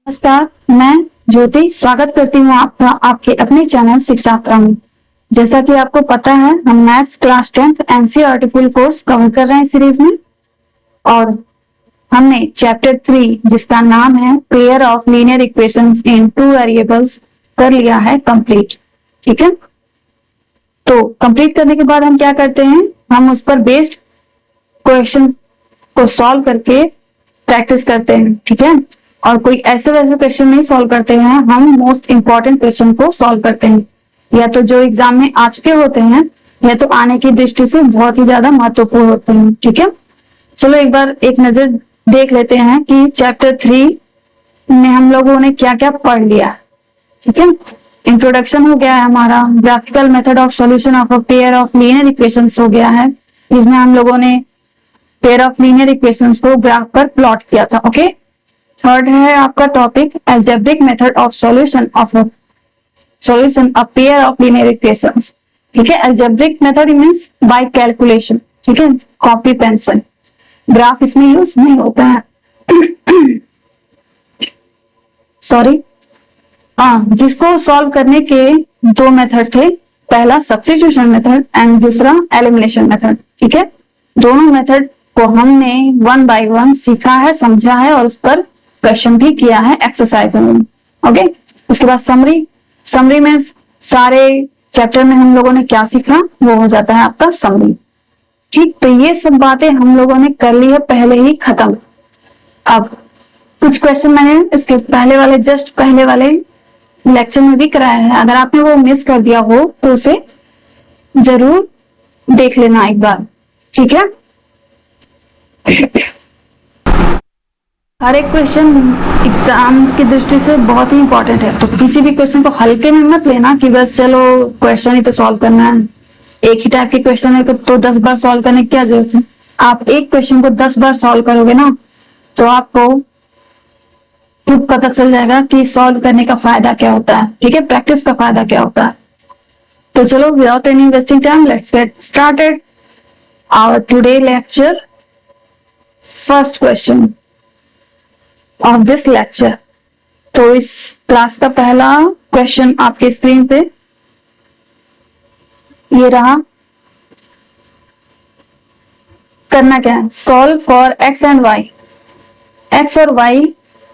नमस्कार, मैं ज्योति स्वागत करती हूँ आपका आपके अपने चैनल शिक्षात्रा में। जैसा कि आपको पता है, हम maths class 10th NCERT full course cover कर रहे हैं सीरीज में, और हमने चैप्टर 3 जिसका नाम है pair of linear equations in two variables कर लिया है कंप्लीट। ठीक है, तो कंप्लीट करने के बाद हम क्या करते हैं, हम उस पर बेस्ड क्वेश्चन को सॉल्व करके प्रैक्टिस करते हैं। ठीक है, और कोई ऐसे वैसे क्वेश्चन नहीं सॉल्व करते हैं, हम मोस्ट इंपॉर्टेंट क्वेश्चन को सॉल्व करते हैं, या तो जो एग्जाम में आ चुके होते हैं या तो आने की दृष्टि से बहुत ही ज्यादा महत्वपूर्ण होते हैं। ठीक है, चलो एक बार एक नजर देख लेते हैं कि चैप्टर 3 में हम लोगों ने क्या क्या पढ़ लिया। ठीक है, इंट्रोडक्शन हो गया है हमारा, graphical method of solution of a pair of linear equations हो गया है, जिसमें हम लोगों ने पेयर ऑफ लीनियर इक्वेशंस को ग्राफ पर प्लॉट किया था। ओके, थर्ड है आपका topic algebraic method of solution of pair of linear equations. ठीक है, algebraic method means by calculation. ठीक है, कॉपी पेंसिल, ग्राफ इसमें यूज नहीं होता है। सॉरी, हाँ, जिसको सॉल्व करने के दो मेथड थे, पहला सब्स्टिट्यूशन मेथड एंड दूसरा एलिमिनेशन मेथड। ठीक है, दोनों मेथड को हमने वन बाय वन सीखा है, समझा है, और उस पर क्वेश्चन भी किया है एक्सरसाइज में। ओके, उसके बाद समरी में सारे चैप्टर में हम लोगों ने क्या सीखा वो हो जाता है आपका समरी। ठीक, तो ये सब बातें हम लोगों ने कर ली है पहले ही खत्म। अब कुछ क्वेश्चन मैंने इसके पहले वाले लेक्चर में भी कराया है, अगर आपने वो मिस कर दिया हो तो उसे जरूर देख लेना एक बार। ठीक है, हर एक क्वेश्चन एग्जाम की दृष्टि से बहुत ही इंपॉर्टेंट है, तो किसी भी क्वेश्चन को हल्के में मत लेना कि बस चलो क्वेश्चन ही तो सॉल्व करना है, एक ही टाइप के क्वेश्चन है तो 10 बार सॉल्व करने की क्या जरूरत है। आप एक क्वेश्चन को 10 बार सॉल्व करोगे ना, तो आपको खुद पता चल जाएगा कि सॉल्व करने का फायदा क्या होता है। ठीक है, प्रैक्टिस का फायदा क्या होता है। तो चलो, without any wasting time, let's get started our today lecture. First question of this lecture. तो इस क्लास का पहला क्वेश्चन आपके स्क्रीन पे ये रहा। करना क्या है, solve for x and y, x और वाई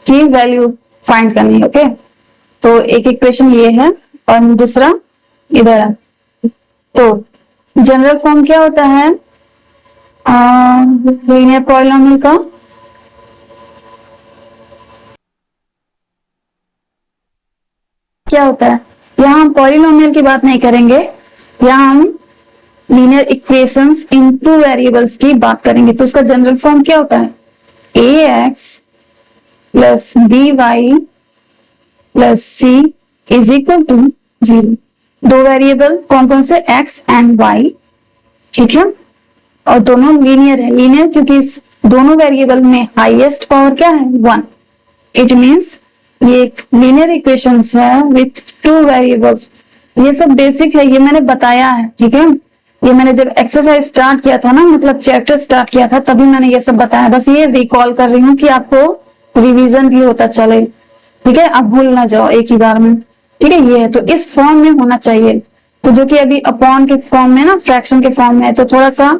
की वैल्यू फाइंड करनी है। ओके, तो एक इक्वेशन ये है और दूसरा इधर है। तो जनरल फॉर्म क्या होता है लीनियर पॉलिनोमियल का, क्या होता है, यहाँ हम पॉलिनोमियल की बात नहीं करेंगे, यहाँ हम लीनियर इक्वेशंस इन टू वेरिएबल्स की बात करेंगे। तो उसका जनरल फॉर्म क्या होता है, ax plus b y plus c is equal to 0। दो वेरिएबल कौन कौन से, x एंड y। ठीक है, और दोनों लीनियर है, लीनियर क्योंकि इस दोनों वेरिएबल में हाईएस्ट पावर क्या है, 1। इट मींस ये एक लीनियर इक्वेशंस है विथ टू वेरिएबल्स। ये सब बेसिक है, ये मैंने बताया है। ठीक है, ये मैंने जब एक्सरसाइज स्टार्ट किया था ना, मतलब चैप्टर स्टार्ट किया था, तभी मैंने ये सब बताया। बस ये रिकॉल कर रही हूँ कि आपको रिवीजन भी होता चले। ठीक है, आप भूल ना जाओ एक ही बार में। ठीक है, ये है तो इस फॉर्म में होना चाहिए। तो जो कि अभी अपॉन के फॉर्म में ना, फ्रैक्शन के फॉर्म में है, तो थोड़ा सा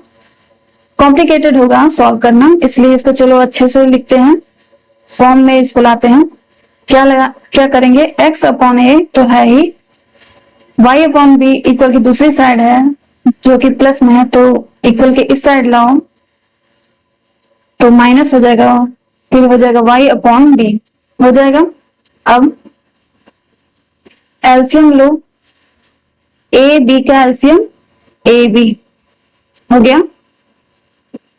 कॉम्प्लिकेटेड होगा सॉल्व करना, इसलिए इसको चलो अच्छे से लिखते हैं, फॉर्म में इसको लाते हैं। क्या करेंगे, x अपॉन ए तो है ही, y अपॉन बी इक्वल की दूसरी साइड है जो कि प्लस में है, तो इक्वल के इस साइड लाओ तो माइनस हो जाएगा, फिर हो जाएगा y अपॉन बी हो जाएगा। अब एलसीएम लो, ए बी का एलसीएम ए बी हो गया।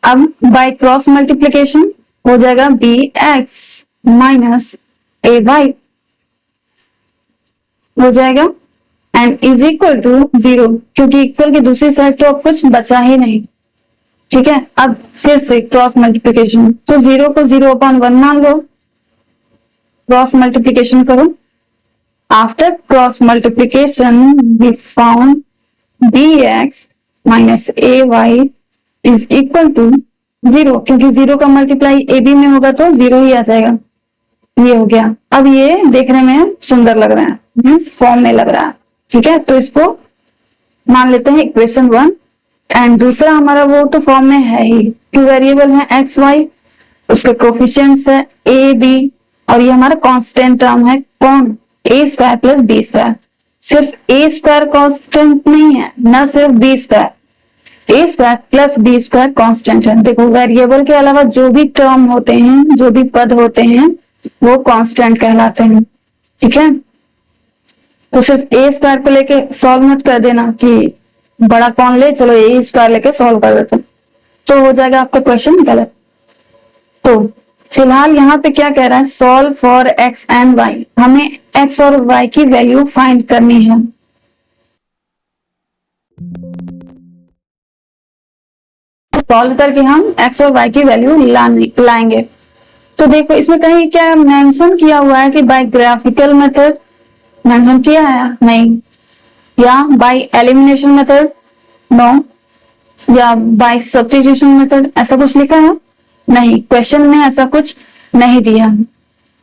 अब बाय क्रॉस मल्टीप्लीकेशन हो जाएगा B x minus a Y हो जाएगा, एंड इज इक्वल टू 0, क्योंकि इक्वल की दूसरी साइड तो अब कुछ बचा ही नहीं। ठीक है, अब फिर से क्रॉस मल्टीप्लीकेशन, तो 0 को 0 अपॉन 1 मान लो, क्रॉस मल्टीप्लीकेशन करो। After cross multiplication we found bx minus a y is equal to 0, क्योंकि 0 का मल्टीप्लाई ए बी में होगा तो 0 ही आ जाएगा। ये हो गया। अब ये देखने में सुंदर लग रहा है, मीन्स फॉर्म में लग रहा है, ठीक है। तो इसको मान लेते हैं इक्वेशन 1। एंड दूसरा हमारा वो तो फॉर्म में है ही, टू वेरिएबल है एक्स वाई, उसके कोफिशिएंट्स है ए बी, और ये हमारा कांस्टेंट टर्म है कौन, a square plus b square. सिर्फ ए स्क्वायर कांस्टेंट नहीं है, ना सिर्फ b square, a square plus b square constant है। देखो वेरिएबल के अलावा जो भी टर्म होते हैं, जो भी पद होते हैं, वो कांस्टेंट कहलाते हैं, ठीक है। तो सिर्फ ए स्क्वायर को लेके सॉल्व मत कर देना कि बड़ा कौन ले, चलो ए स्क्वायर लेके सॉल्व कर देते, तो हो जाएगा आपका क्वेश्चन गलत। तो फिलहाल यहाँ पे क्या कह रहा है, solve for x and y, हमें एक्स और वाई की वैल्यू फाइंड करनी है। सॉल्व करके हम एक्स और वाई की वैल्यू लाएंगे। तो देखो इसमें कहीं क्या मेंशन किया हुआ है कि बाय ग्राफिकल मेथड, मेंशन किया है नहीं, या बाय एलिमिनेशन मेथड, नो, या बाय सब्स्टिट्यूशन मेथड, ऐसा कुछ लिखा है नहीं, क्वेश्चन में ऐसा कुछ नहीं दिया।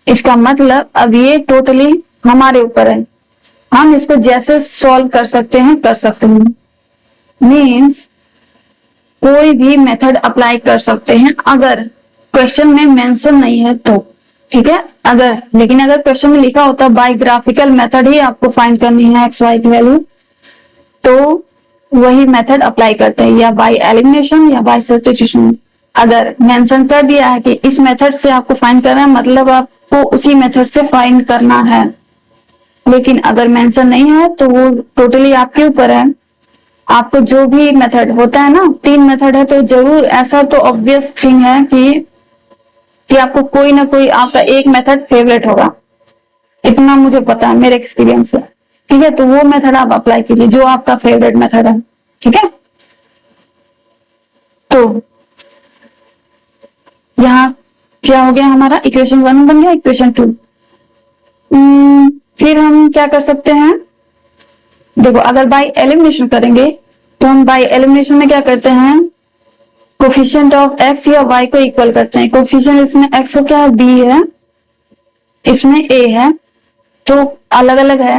इसका मतलब अब ये टोटली हमारे ऊपर है, हम इसको जैसे सॉल्व कर सकते हैं कर सकते हैं, मीन्स कोई भी मेथड अप्लाई कर सकते हैं अगर क्वेश्चन में मेंशन नहीं है तो, ठीक है। अगर लेकिन अगर क्वेश्चन में लिखा होता बाय ग्राफिकल मेथड ही आपको फाइंड करनी है एक्स वाई की वैल्यू, तो वही मेथड अप्लाई करते हैं, या बाय एलिमिनेशन या बाय सब्स्टिट्यूशन। अगर मेंशन कर दिया है कि इस मेथड से आपको फाइंड करना है, मतलब आपको उसी मेथड से फाइंड करना है। लेकिन अगर मेंशन नहीं है तो वो टोटली आपके ऊपर है, आपको जो भी मेथड होता है ना, 3 मेथड है तो जरूर, ऐसा तो ऑब्वियस थिंग है कि आपको कोई ना कोई आपका एक मेथड फेवरेट होगा, इतना मुझे पता है मेरे एक्सपीरियंस से, ठीक है। तो वो मेथड आप अप्लाई कीजिए जो आपका फेवरेट मेथड है, ठीक है। तो यहाँ क्या हो गया, हमारा इक्वेशन 1 बन गया, इक्वेशन 2। फिर हम क्या कर सकते हैं, देखो अगर बाय एलिमिनेशन करेंगे तो हम बाय एलिमिनेशन में क्या करते हैं, कोफिशिएंट ऑफ एक्स या वाई को इक्वल करते हैं। कोफिशिएंट इसमें एक्स का क्या है, बी है, इसमें ए है, तो अलग अलग है।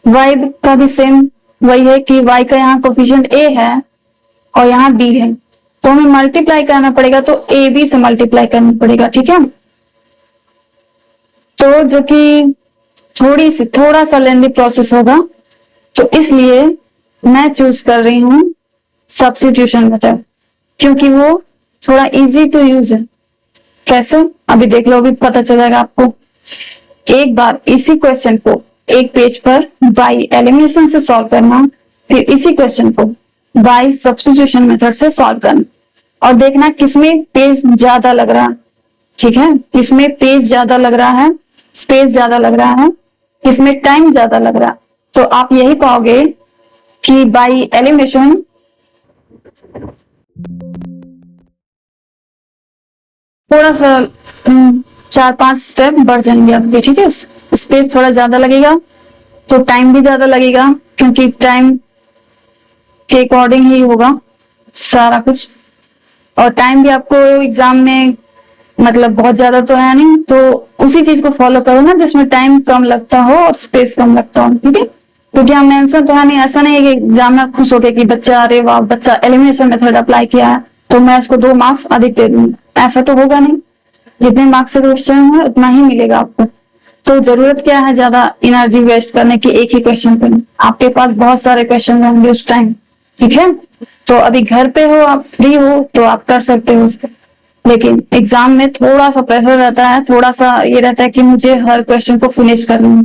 वाई का भी सेम वही है कि वाई का यहाँ कोफिशिएंट ए है और यहाँ बी है, तो हमें मल्टीप्लाई करना पड़ेगा, तो ए बी से मल्टीप्लाई करना पड़ेगा, ठीक है। तो जो कि थोड़ा सा लेंदी प्रोसेस होगा, तो इसलिए मैं चूज कर रही हूं सब्स्टिट्यूशन मेथड, क्योंकि वो थोड़ा इजी टू यूज है। कैसे, अभी देख लो, अभी पता चल जाएगा आपको। एक बार इसी क्वेश्चन को एक पेज पर बाय एलिमिनेशन से सॉल्व करना, फिर इसी क्वेश्चन को बाय सब्स्टिट्यूशन मेथड से सॉल्व करना, और देखना किसमें पेज ज्यादा लग रहा है, ठीक है। किसमें पेज ज्यादा लग रहा है, स्पेस ज्यादा लग रहा है, किसमें टाइम ज्यादा लग रहा है। तो आप यही पाओगे कि बाय एलिमिनेशन थोड़ा सा 4-5 स्टेप बढ़ जाएंगे आपके, ठीक है। स्पेस थोड़ा ज्यादा लगेगा तो टाइम भी ज्यादा लगेगा, क्योंकि टाइम के अकॉर्डिंग ही होगा सारा कुछ, और टाइम भी आपको एग्जाम में मतलब बहुत ज्यादा तो है नहीं, तो उसी चीज को फॉलो करो ना जिसमें टाइम कम लगता हो और स्पेस कम लगता हो, ठीक है। क्योंकि हम आंसर तो है नहीं, ऐसा नहीं है कि एग्जामिनर खुश हो गए कि बच्चा, अरे वाह बच्चा एलिमिनेशन मेथड अप्लाई किया है तो मैं इसको 2 मार्क्स अधिक दे दूंगी, ऐसा तो होगा नहीं। जितने मार्क्स से क्वेश्चन है उतना ही मिलेगा आपको। तो जरूरत क्या है ज्यादा एनर्जी वेस्ट करने की एक ही क्वेश्चन पे, आपके पास बहुत सारे क्वेश्चन रहेंगे उस टाइम, ठीक है। तो अभी घर पे हो, आप फ्री हो तो आप कर सकते हो उसको, लेकिन एग्जाम में थोड़ा सा प्रेशर रहता है, थोड़ा सा ये रहता है कि मुझे हर क्वेश्चन को फिनिश करना है,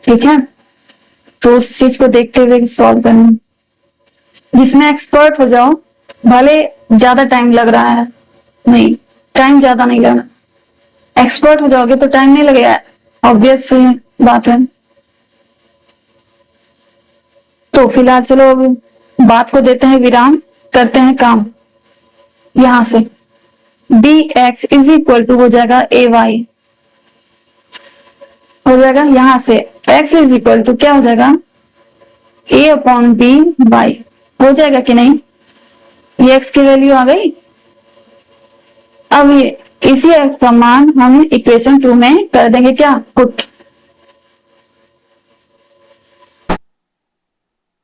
ठीक है। तो उस चीज को देखते हुए सॉल्व करना, जिसमें एक्सपर्ट हो जाओ, भले ज्यादा टाइम लग रहा है, नहीं टाइम ज्यादा नहीं लगना, एक्सपर्ट हो जाओगे तो टाइम नहीं लगेगा, ऑब्वियस बात है। तो फिलहाल चलो अब बात को देते हैं विराम, करते हैं काम। यहां से b x is equal to हो जाएगा ए वाई, हो जाएगा यहां से x इज इक्वल टू क्या हो जाएगा, a अपॉन बी वाई, हो जाएगा कि नहीं, ये x की वैल्यू आ गई, अब ये इसी x का मान हम इक्वेशन 2 में कर देंगे क्या, पुट।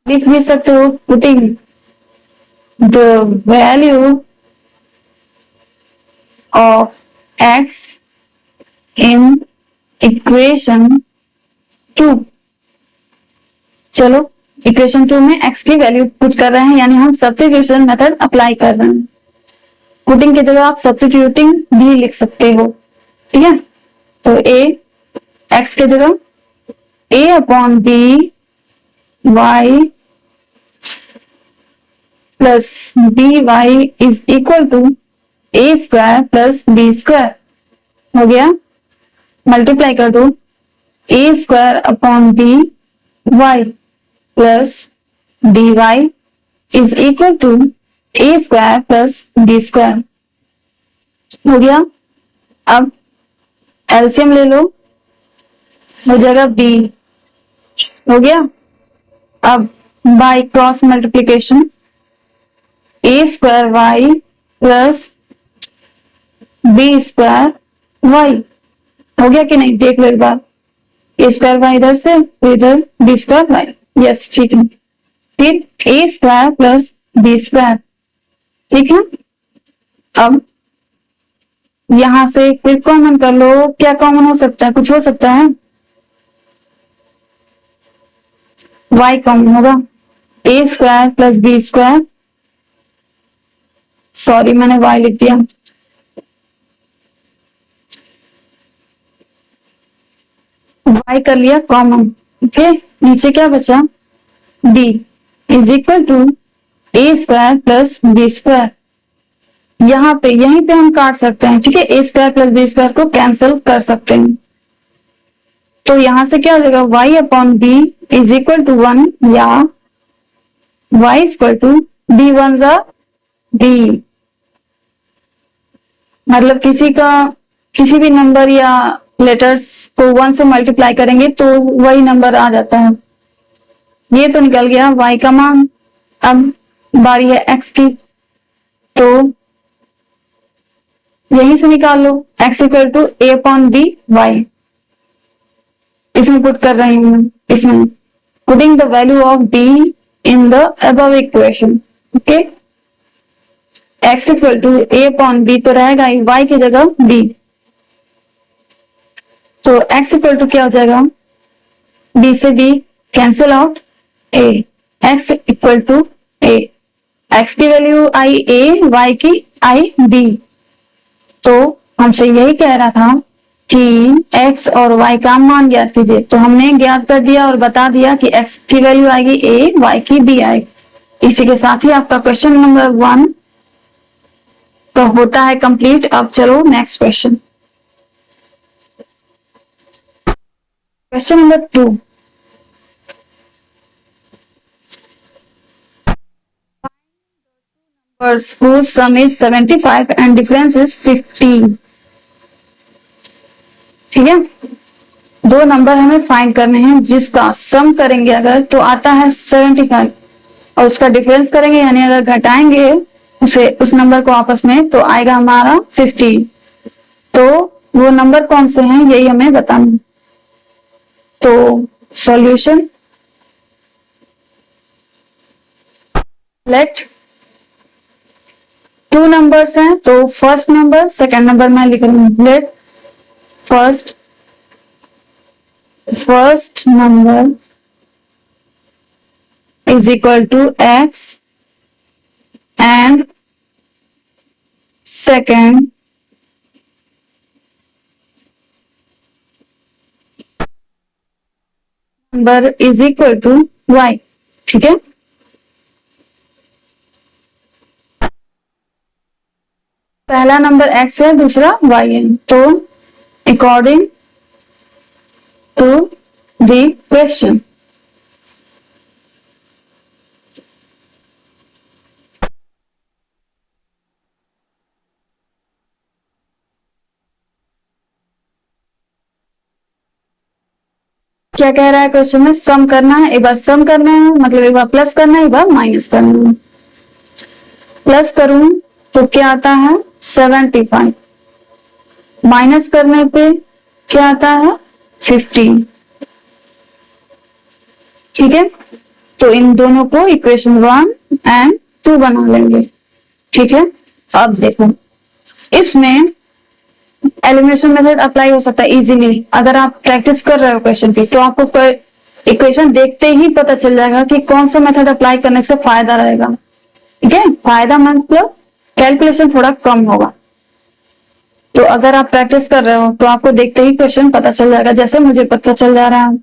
लिख भी सकते हो, putting the value of x in equation 2। चलो इक्वेशन 2 में x की वैल्यू पुट कर रहे हैं, यानी हम सब्स्टिट्यूशन मेथड अप्लाई कर रहे हैं। पुटिंग की जगह आप सब्स्टिट्यूटिंग भी लिख सकते हो, ठीक है। तो a x के जगह a upon b y plus b y is equal to a square plus b square हो गया। मल्टीप्लाई कर दो, a square upon b y plus d y is equal to a square plus b square हो गया। अब LCM ले लो, हो जाएगा b हो गया। अब by cross multiplication a square y plus b square y हो गया कि नहीं, देख लो एक बार। a स्क्वायर वाई इधर से, तो इधर बी स्क्वायर वाई, यस ठीक है। फिर a square plus b square, ठीक है। अब यहां से फिर कॉमन कर लो, क्या कॉमन हो सकता है, कुछ हो सकता है, y कॉमन होगा, a square plus b square, sorry मैंने y लिख दिया, y कर लिया कॉमन, ओके। नीचे क्या बचा, b is equal to a square plus b square. यहाँ पे यहीं पे हम काट सकते हैं, ठीक है, a square plus b square को कैंसिल कर सकते हैं। तो यहां से क्या हो जाएगा, y upon b is equal to 1 या y equal to b one जा b। मतलब किसी भी नंबर या लेटर्स को 1 से मल्टीप्लाई करेंगे तो वही नंबर आ जाता है। ये तो निकल गया y का मान। अब बारी है x की, तो यहीं से निकाल लो, x equal to a upon b y, इसमें पुट कर रही हूं, इसमें putting the value of b in the above equation, okay. x equal to a upon b तो रहेगा ही, y की जगह b, तो x इक्वल टू क्या हो जाएगा, b से b cancel out, a x equal to a, x की वैल्यू आई a, y की आई b। तो हमसे यही कह रहा था कि x और y का मान ज्ञात कीजिए, तो हमने ज्ञात कर दिया और बता दिया कि x की वैल्यू आएगी a, y की b आएगी। इसी के साथ ही आपका क्वेश्चन नंबर 1 तो होता है कंप्लीट। अब चलो next question, question number 2। whose sum is 75 and difference is 50। ठीक है, दो नंबर हमें फाइंड करने हैं जिसका सम करेंगे अगर तो आता है 75 और उसका डिफरेंस करेंगे यानी अगर घटाएंगे उस नंबर को आपस में तो आएगा हमारा 50। तो वो नंबर कौन से हैं यही हमें बताना। तो सॉल्यूशन, लेट 2 नंबर्स हैं, तो फर्स्ट नंबर सेकंड नंबर मैं लिख रही हूँ, let first number is equal to x and second number is equal to y। ठीक है, पहला नंबर x है, दूसरा y है। तो अकॉर्डिंग टू द क्वेश्चन क्या कह रहा है क्वेश्चन में, सम करना है, एक बार सम करना है मतलब एक बार प्लस करना है, एक बार माइनस करना है। प्लस करूं तो क्या आता है 75 माइनस करने पे क्या आता है 15। ठीक है, तो इन दोनों को इक्वेशन 1 एंड 2 बना लेंगे। ठीक है, अब देखो इसमें एलिमिनेशन मेथड अप्लाई हो सकता है इजीली। अगर आप प्रैक्टिस कर रहे हो क्वेश्चन की तो आपको इक्वेशन देखते ही पता चल जाएगा कि कौन सा मेथड अप्लाई करने से फायदा रहेगा। ठीक है, फायदा मतलब कैलकुलेशन थोड़ा कम होगा। तो अगर आप प्रैक्टिस कर रहे हो तो आपको देखते ही क्वेश्चन पता चल जाएगा, जैसे मुझे पता चल जा रहा है।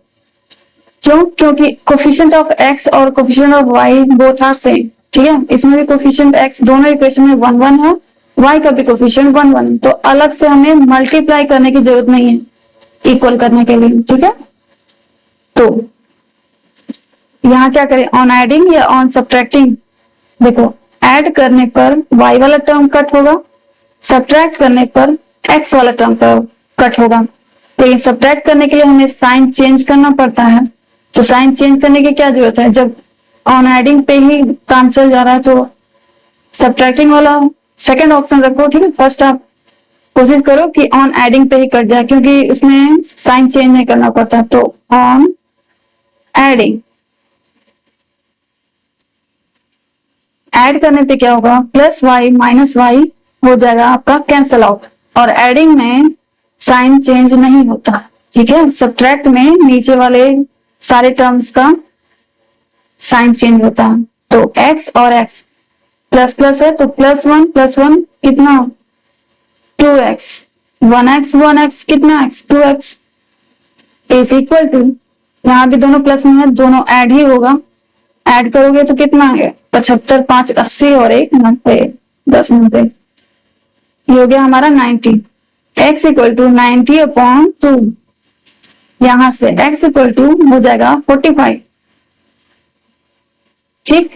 क्यों? क्योंकि कोफिशिएंट ऑफ एक्स और coefficient of y both are same. ठीक है, इसमें भी कोफिशिएंट एक्स दोनों इक्वेशन में 1 1 है, वाई का भी कोफिशिएंट 1 1, तो अलग से हमें मल्टीप्लाई करने की जरूरत नहीं है इक्वल करने के लिए। ठीक है, तो यहाँ क्या करें, ऑन एडिंग या ऑन सब्ट्रैक्टिंग? देखो ऐड करने पर वाई वाला टर्म कट होगा, सब्ट्रैक्ट करने पर एक्स वाला टर्म कट होगा। लेकिन सब्ट्रैक्ट करने के लिए हमें साइन चेंज करना पड़ता है, तो साइन चेंज करने की क्या जरूरत है? जब ऑन एडिंग पे ही काम चल जा रहा है तो सब्ट्रैक्टिंग वाला सेकंड ऑप्शन रखो। ठीक है, फर्स्ट आप कोशिश करो कि ऑन एडिंग पे ही कट जाए, क्योंकि उसमें साइन चेंज नहीं करना पड़ता। तो ऑन एडिंग, ऐड करने पे क्या होगा, प्लस वाई माइनस वाई हो जाएगा आपका कैंसल आउट, और एडिंग में साइन चेंज नहीं होता। ठीक है, सब्ट्रैक्ट में नीचे वाले सारे टर्म्स का साइन चेंज होता है। तो x और x प्लस प्लस है तो प्लस वन कितना 2x, 1x कितना x 2x is equal to, यहाँ भी दोनों प्लस में है, दोनों ऐड ही होगा। ऐड करोगे तो कितना है 75 5 80 और 1 90 10 90, ये हो गया हमारा 90। x इक्वल टू 90 अपॉन 2, यहां से x इक्वल टू हो जाएगा 45। ठीक,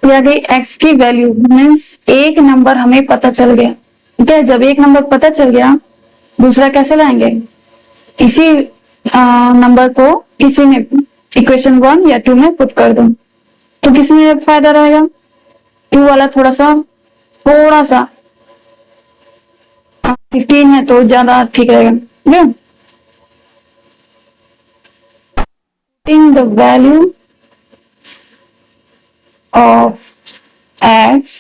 यह गई x की वैल्यू, मीन्स एक नंबर हमें पता चल गया। ठीक है, जब एक नंबर पता चल गया दूसरा कैसे लाएंगे, इसी नंबर को किसी में इक्वेशन 1 या 2 में पुट कर दो। तो किसमें फायदा रहेगा, 2 वाला थोड़ा सा 15 है तो ज्यादा ठीक रहेगा। In the value of x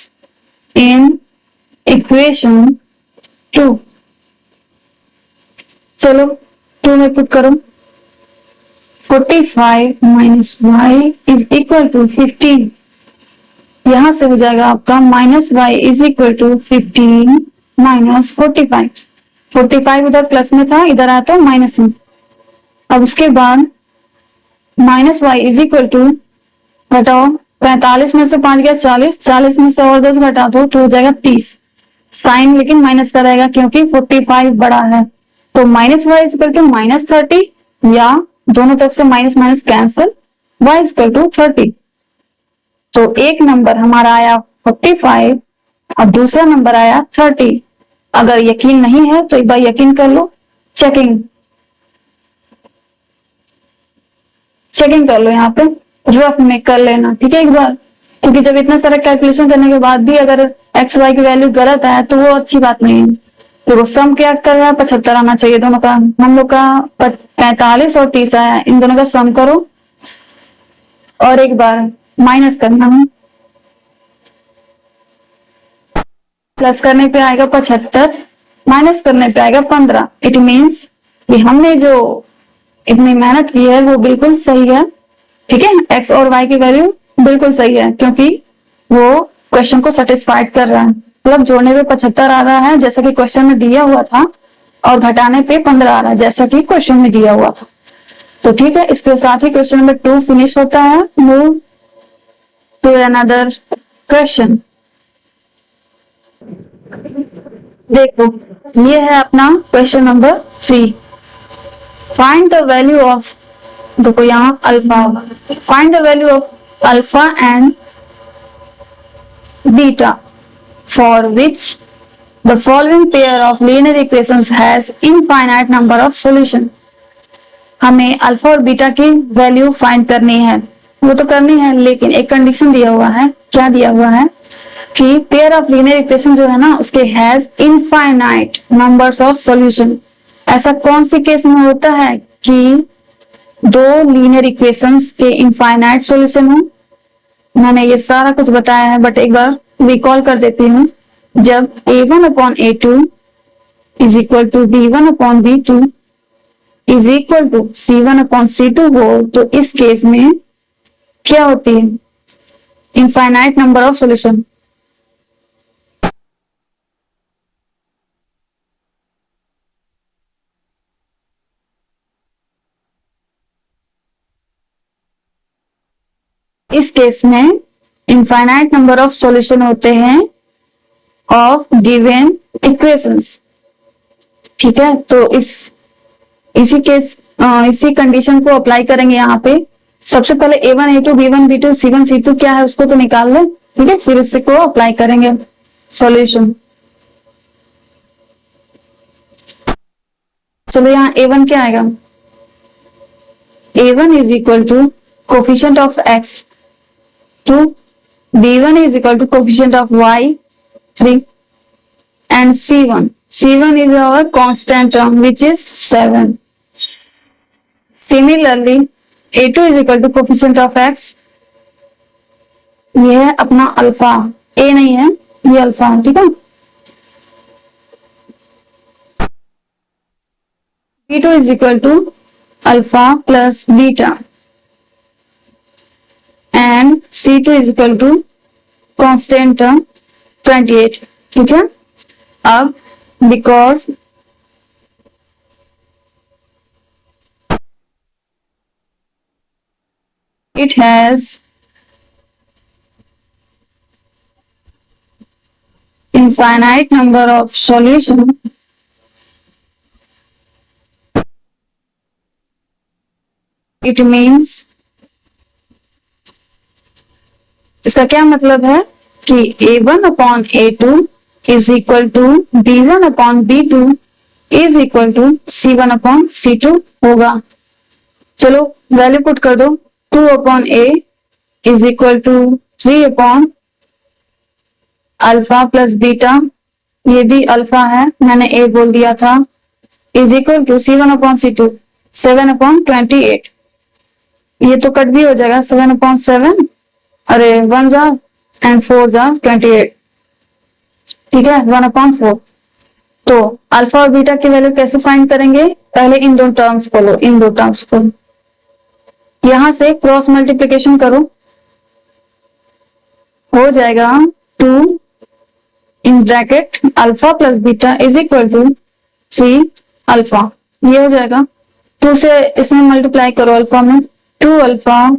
in equation 2, चलो 2 में पुट करो, 45 minus y is equal to 15, यहां से हो जाएगा आपका minus y is equal to 15 minus 45। 45 उधर प्लस में था, इधर आया तो माइनस में। अब उसके बाद minus y is equal to, घटाओ 45 में से 5 गया 40, 40 में से और 10 घटा दो तो हो जाएगा 30। साइन लेकिन माइनस का रहेगा क्योंकि 45 बड़ा है, तो minus y is equal to minus 30, या दोनों तरफ से minus minus cancel, y is equal to 30। तो एक नंबर हमारा आया 45 और दूसरा नंबर आया 30। अगर यकीन नहीं है तो एक बार यकीन कर लो, चेकिंग कर लो, यहाँ पे रफ में कर लेना। ठीक है, एक बार, क्योंकि जब इतना सारा कैलकुलेशन करने के बाद भी अगर एक्स वाई की वैल्यू गलत है तो वो अच्छी बात नहीं है। देखो सम क्या कर रहा है, 75 आना चाहिए दोनों का। हम लोग का 45 और 30 आया, इन दोनों का सम करो और एक बार माइनस करना है, प्लस करने पे आएगा 75, माइनस करने पे आएगा 15। इट मीन्स कि हमने जो इतनी मेहनत की है वो बिल्कुल सही है। ठीक है, एक्स और वाई की वैल्यू बिल्कुल सही है क्योंकि वो क्वेश्चन को सेटिस्फाइड कर रहा है। मतलब जोड़ने पे 75 आ रहा है जैसा कि क्वेश्चन में दिया हुआ था, और घटाने पे 15 आ रहा है जैसा कि क्वेश्चन में दिया हुआ था। तो ठीक है, इसके साथ ही क्वेश्चन नंबर 2 फिनिश होता है। Move to another question. देखो ये है अपना question number 3। Find the value of, देखो यहाँ alpha, find the value of alpha and beta for which the following pair of linear equations has infinite number of solution. हमें alpha और beta की value find करनी है, वो तो करनी है, लेकिन एक कंडीशन दिया हुआ है। क्या दिया हुआ है कि पेयर ऑफ लीनियर इक्वेशन जो है ना उसके has infinite numbers of solution. ऐसा कौन सी केस में होता है कि दो लीनियर इक्वेशंस के इनफाइनाइट सॉल्यूशन हो? मैंने ये सारा कुछ बताया है बट एक बार रिकॉल कर देती हूँ। जब a1 upon a2 is equal to b1 upon b2 is equal to c1 upon c2 हो तो इस केस में क्या होती है? Infinite number of solution. इस केस में इनफाइनाइट नंबर ऑफ सॉल्यूशन होते हैं ऑफ गिवन इक्वेशंस। ठीक है, तो इसी कंडीशन को अप्लाई करेंगे यहाँ पे। सबसे पहले a1 a2 b1 b2 c1 c2 क्या है उसको तो निकाल लें, ठीक है, फिर उससे को अप्लाई करेंगे सॉल्यूशन। चलो यहाँ a1 क्या आएगा? a1 is equal to coefficient of x 2, b1 is equal to coefficient of y 3 and c1 is our constant term which is 7. Similarly a2 is equal to coefficient of x, ये है अपना alpha, a नहीं है ये alpha है, ठीक है। b2 is equal to alpha plus beta and C2 is equal to constant term 28, ठीक है। अब because it has infinite number of solution, it means इसका क्या मतलब है कि a1 upon a2 is equal to b1 upon b2 is equal to c1 upon c2 होगा। चलो वैल्यू पुट कर दो, 2 upon a is equal to 3 upon alpha plus beta, ये भी अल्फा है मैंने a बोल दिया था, is equal to c1 upon c2 7 upon 28। ये तो कट भी हो जाएगा, 7 अपॉन 7 अरे 1 जा एंड 4 जा 28, ठीक है, 1 अपॉन 4। तो अल्फा और बीटा की वैल्यू कैसे फाइंड करेंगे? पहले इन दो टर्म्स को लो, इन दो टर्म्स को यहां से क्रॉस मल्टीप्लीकेशन करो, हो जाएगा 2 in bracket alpha plus beta is equal to 3 alpha, ये हो जाएगा। 2 से इसमें मल्टीप्लाई करो अल्फा में, 2 alpha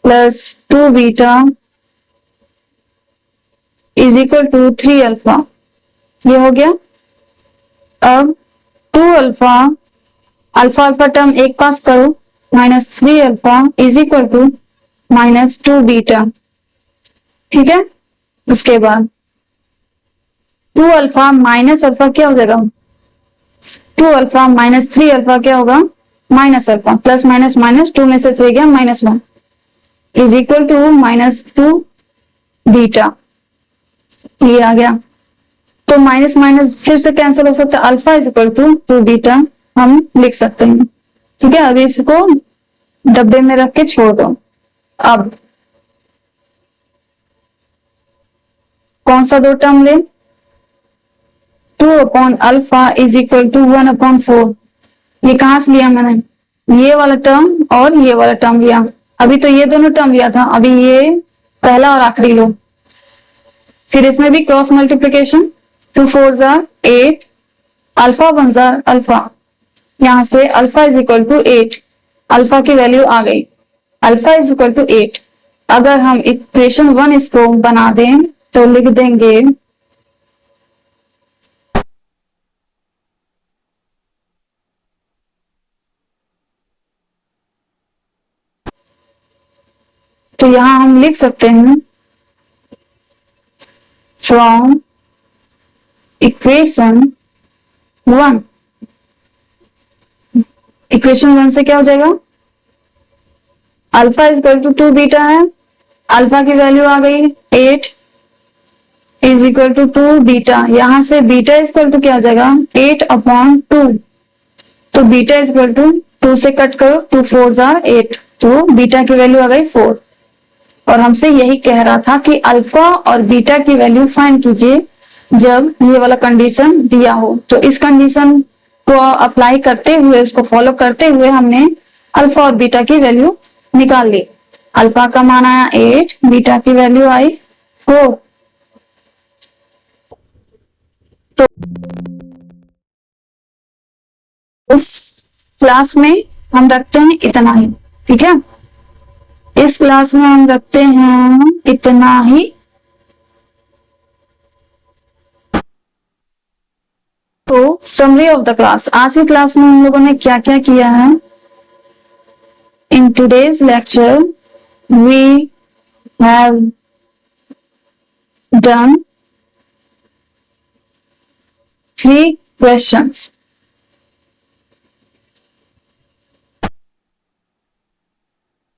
plus 2 beta is equal to 3 alpha, ये हो गया। अब 2 अल्फा अल्फा अल्फा टर्म एक पास करो, minus 3 alpha is equal to minus 2 beta, ठीक है। उसके बाद 2 अल्फा माइनस अल्फा क्या हो जाएगा? 2 अल्फा माइनस 3 अल्फा क्या होगा? Minus alpha, plus minus minus 2 में से 3 गया -1 इज इक्वल टू -2 बीटा, ये आ गया। तो माइनस माइनस फिर से कैंसिल हो सकता है, alpha is equal to 2 beta हम लिख सकते हैं, ठीक है। अभी इसको डब्बे में रख के छोड़ दो। अब कौन सा दो टर्म ले? 2 upon alpha is equal to 1 upon 4, ये कहां से लिया मैंने? ये वाला टर्म और ये वाला टर्म लिया। अभी तो ये दोनों टर्म लिया था, अभी ये पहला और आखिरी लो। फिर इसमें भी क्रॉस मल्टीप्लीकेशन, 2 4 जार 8, अल्फा 1 जार अल्फा, यहां से alpha is equal to 8, alpha की वैल्यू आ गई, अल्फा इज इक्वल टू 8। अगर हम इक्वेशन 1 इसको बना दें तो लिख देंगे तो यहां हम लिख सकते हैं फ्रॉम इक्वेशन 1, इक्वेशन 1 से क्या हो जाएगा? Alpha is equal to 2 beta है, अल्फा की वैल्यू आ गई 8, इज इक्वल टू 2 बीटा, यहां से बीटा इज इक्वल टू क्या आ जाएगा 8/2, तो बीटा इज इक्वल टू 2 से कट करो, 2 4 जार 8, तो बीटा की वैल्यू आ गई 4। और हमसे यही कह रहा था कि अल्फा और बीटा की वैल्यू फाइंड कीजिए जब ये वाला कंडीशन दिया हो। तो इस कंडीशन को अप्लाई करते हुए, उसको फॉलो करते हुए हमने अल्फा और बीटा की वैल्यू निकाल ली। अल्फा का मान आया 8, बीटा की वैल्यू आई 4। तो इस क्लास में हम रखते हैं इतना ही, ठीक है। इस क्लास में हम रखते हैं इतना ही। तो समरी ऑफ द क्लास, आज की क्लास में हम लोगों ने क्या क्या किया है। In today's lecture we have done 3 questions.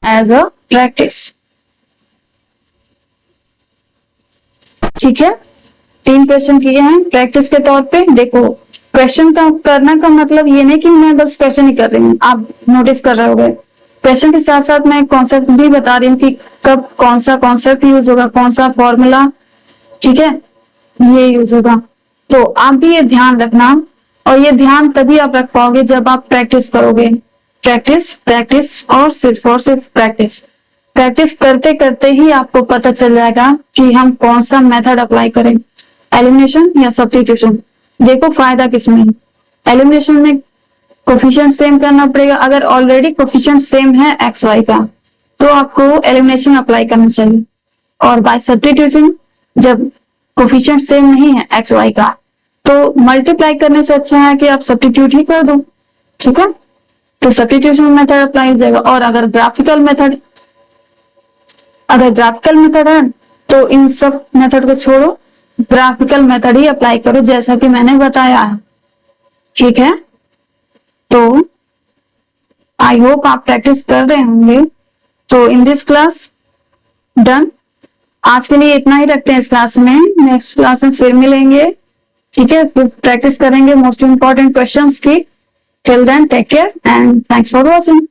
As a practice, ठीक है। 3 क्वेश्चन किए हैं प्रैक्टिस के तौर पे। देखो, क्वेश्चन का करना का मतलब ये नहीं कि मैं बस क्वेश्चन ही कर रही हूँ, आप नोटिस कर रहे होगे। क्वेश्चन के साथ साथ मैं कॉन्सेप्ट भी बता रही हूँ कि कब कौन सा कॉन्सेप्ट यूज होगा, कौन सा फॉर्मूला, ठीक है, ये यूज होगा। तो आप भी ये ध्यान रखना, और ये ध्यान तभी आप रख पाओगे जब आप प्रैक्टिस करोगे। प्रैक्टिस प्रैक्टिस और सिर्फ प्रैक्टिस। प्रैक्टिस करते करते ही आपको पता चल जाएगा कि हम कौन सा मेथड अप्लाई करें, एलिमिनेशन या सब्स्टिट्यूशन। देखो फायदा किसमें है, एलिमिनेशन में कोफिशिएंट सेम करना पड़ेगा। अगर ऑलरेडी कोफिशिएंट सेम है एक्स वाई का, तो आपको एलिमिनेशन अप्लाई करना चाहिए। और बाय सब्स्टिट्यूशन, जब कोफिशिएंट सेम नहीं है एक्स वाई का, तो मल्टीप्लाई करने से अच्छा है कि आप सब्स्टिट्यूट ही कर दो, ठीक है। तो सब्स्टिट्यूशन मेथड अप्लाई हो जाएगा। और अगर ग्राफिकल मेथड है तो इन सब मेथड को छोड़ो, ग्राफिकल मेथड ही अप्लाई करो जैसा कि मैंने बताया है, ठीक है। तो आई होप आप प्रैक्टिस कर रहे होंगे। तो इन दिस क्लास डन, आज के लिए इतना ही रखते हैं इस क्लास में। नेक्स्ट क्लास में फिर मिलेंगे, ठीक है, फिर प्रैक्टिस करेंगे मोस्ट इंपॉर्टेंट क्वेश्चंस की। Till then take care and thanks for watching.